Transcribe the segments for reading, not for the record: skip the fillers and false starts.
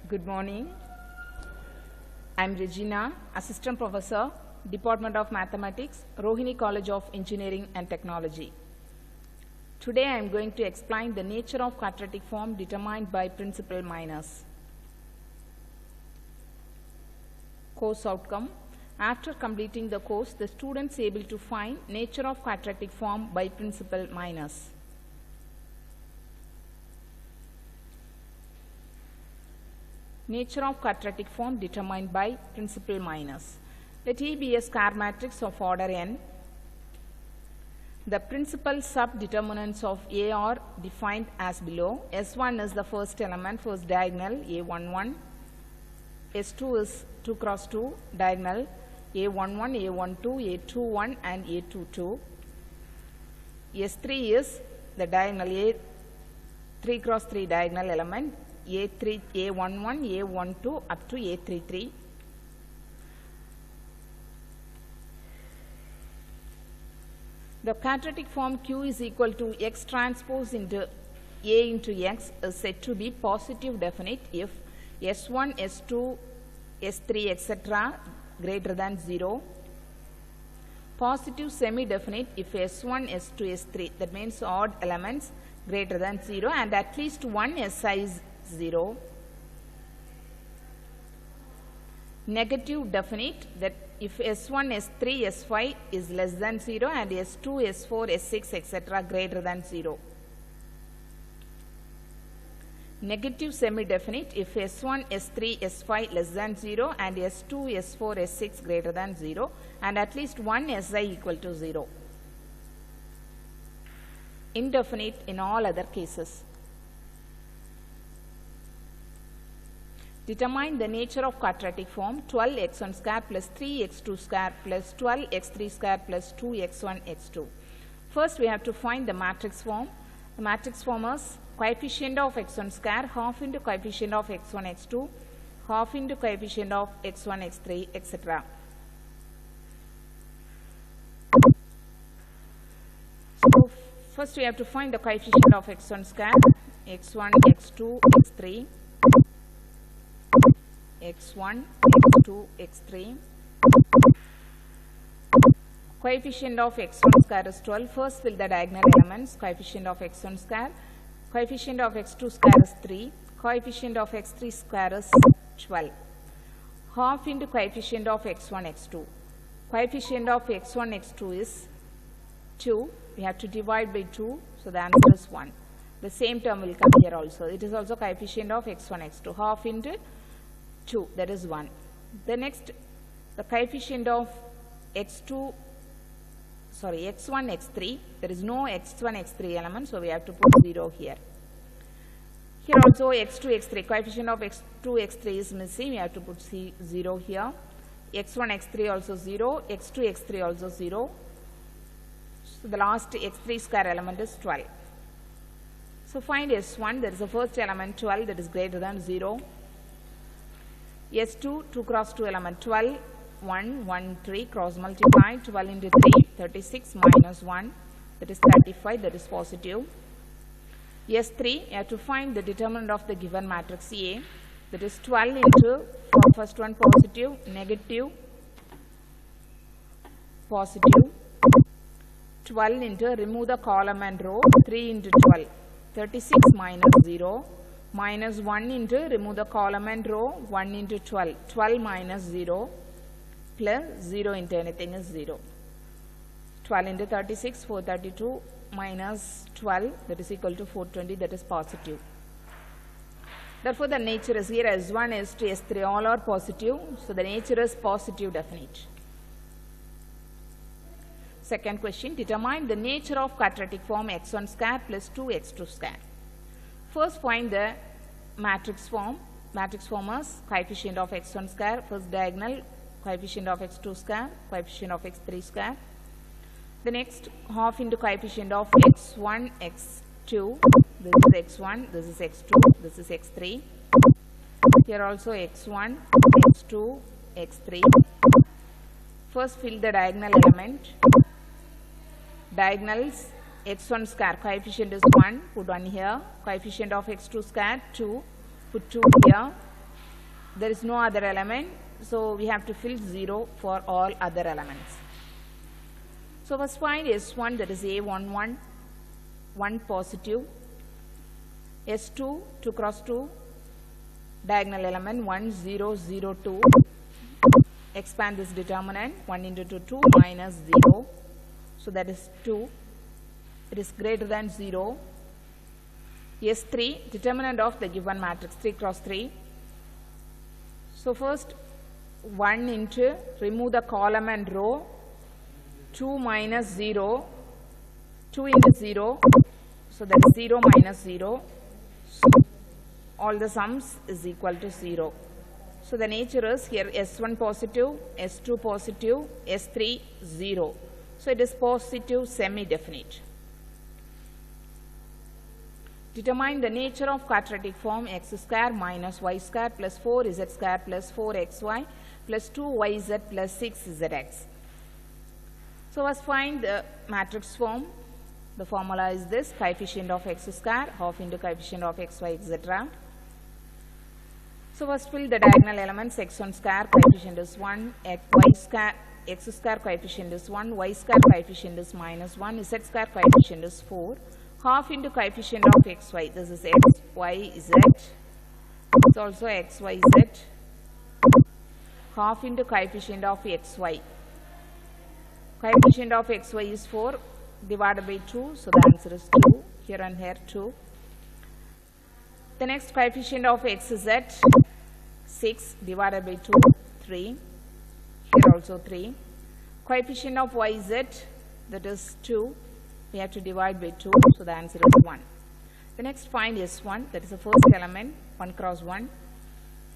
Good morning. I am Regina, Assistant Professor, Department of Mathematics, Rohini College of Engineering and Technology. Today I am going to explain the nature of quadratic form determined by principal minus. Course outcome. After completing the course, the student is able to find nature of quadratic form by principal minus. Nature of quadratic form determined by principal minus. Let E be a square matrix of order n. The principal subdeterminants of A are defined as below. S1 is the first element, first diagonal, A11. S2 is 2 cross 2 diagonal, A11, A12, A21 and A22. S3 is the diagonal, A3 cross 3 diagonal element, A11, A12 up to A33. The quadratic form Q is equal to X transpose into A into X is said to be positive definite if S1, S2, S3 etc. greater than 0. Positive semi-definite if S1, S2, S3, that means odd elements greater than 0 and at least one SI is 0. Negative definite that if S1, S3, S5 is less than 0 and S2, S4, S6 etc. greater than 0. Negative semi-definite if S1, S3, S5 less than 0 and S2, S4, S6 greater than 0 and at least one SI equal to 0. Indefinite in all other cases. Determine the nature of quadratic form 12x1 square plus 3x2 square plus 12x3 square plus 2x1 x2. First we have to find the matrix form. The matrix form is coefficient of x1 square half into coefficient of x1 x2 half into coefficient of x1 x3 etc. So first we have to find the coefficient of x1 square, x1, x2, x3. X1, X2, X3. Coefficient of x1 square is 12. First fill the diagonal elements. Coefficient of x1 square. Coefficient of x2 square is 3. Coefficient of x3 square is 12. Half into coefficient of x1, x2. Coefficient of x1, x2 is 2. We have to divide by 2. So the answer is 1. The same term will come here also. It is also coefficient of x1, x2. Half into 2, that is 1. The next, the coefficient of x1, x3, there is no x1, x3 element, so we have to put 0 here. Here also x2, x3, coefficient of x2, x3 is missing, we have to put 0 here. x1, x3 also 0, x2, x3 also 0. So the last x3 square element is 12. So find S1, that is the first element 12, that is greater than 0. S2, 2 cross 2 element 12, 1, 1, 3, cross multiply, 12 into 3, 36 minus 1, that is 35, that is positive. S3, you have to find the determinant of the given matrix A, that is 12 into, first one positive, negative, positive, 12 into, remove the column and row, 3 into 12, 36 minus 0. Minus 1 into, remove the column and row, 1 into 12, 12 minus 0, plus 0 into anything is 0. 12 into 36, 432, minus 12, that is equal to 420, that is positive. Therefore, the nature is here S1, S2, S3, all are positive, so the nature is positive definite. Second question, determine the nature of quadratic form x1 square plus 2x2 square. First find the matrix form. Matrix form is coefficient of x1 square, first diagonal, coefficient of x2 square, coefficient of x3 square. The next half into coefficient of x1, x2, this is x1, this is x2, this is x3. Here also x1, x2, x3. First fill the diagonal element. Diagonals x1 square, coefficient is 1, put 1 here. Coefficient of x2 square, 2, put 2 here. there is no other element, so we have to fill 0 for all other elements. So first find S1, that is A11, 1 positive, S2, 2 cross 2, diagonal element 1, 0, 0, 2. Expand this determinant, 1 into 2, 2 minus 0. So that is 2. It is greater than 0. S3, determinant of the given matrix, 3 cross 3. So first 1 into, remove the column and row, 2 minus 0, 2 into 0. So that is 0 minus 0. So all the sums is equal to 0. So the nature is here S1 positive, S2 positive, S3 0. So it is positive semi-definite. Determine the nature of quadratic form x square minus y square plus 4z square plus 4xy plus 2yz plus 6zx. So let's find the matrix form. The formula is this: coefficient of x square half into coefficient of xy, etc. So first fill the diagonal elements. X1 square coefficient is 1, y square, x square coefficient is 1, y square coefficient is minus 1, z square coefficient is 4. Half into coefficient of xy. This is x, y, z. It's also x, y, z. Half into coefficient of xy. Coefficient of xy is 4 divided by 2. So the answer is 2. Here and here 2. The next coefficient of xz, 6 divided by 2, 3. Here also 3. Coefficient of yz, that is 2. We have to divide by 2. So the answer is 1. The next find S1, that is the first element, 1 cross 1.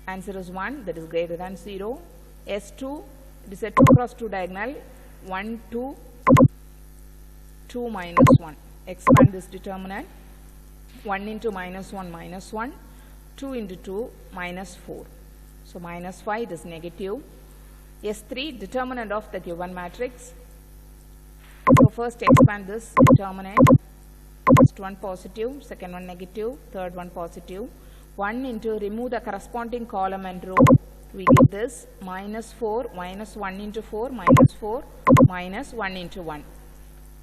Answer is 1, that is greater than 0. S2, it is a 2 cross 2 diagonal, 1, 2, 2 minus 1. Expand this determinant. 1 into minus 1, minus 1. 2 into 2, minus 4. So minus 5 is negative. S3, determinant of the given matrix. So first expand this determinant. First one positive, second one negative, third one positive. 1 into, remove the corresponding column and row. We get this minus 4, minus 1 into 4, minus 4, minus 1 into 1.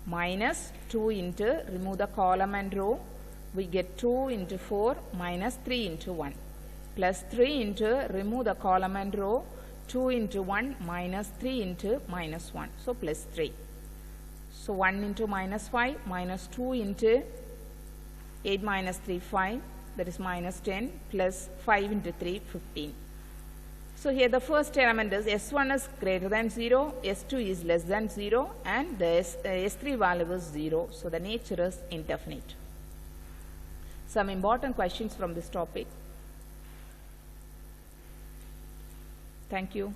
Minus 2 into, remove the column and row. We get 2 into 4 minus 3 into 1. Plus 3 into, remove the column and row. 2 into 1 minus 3 into minus 1. So plus 3. So 1 into minus 5 minus 2 into 8 minus 3, 5. That is minus 10 plus 5 into 3, 15. So here the first element is S1 is greater than 0, S2 is less than 0, and the S3 value is 0. So the nature is indefinite. Some important questions from this topic. Thank you.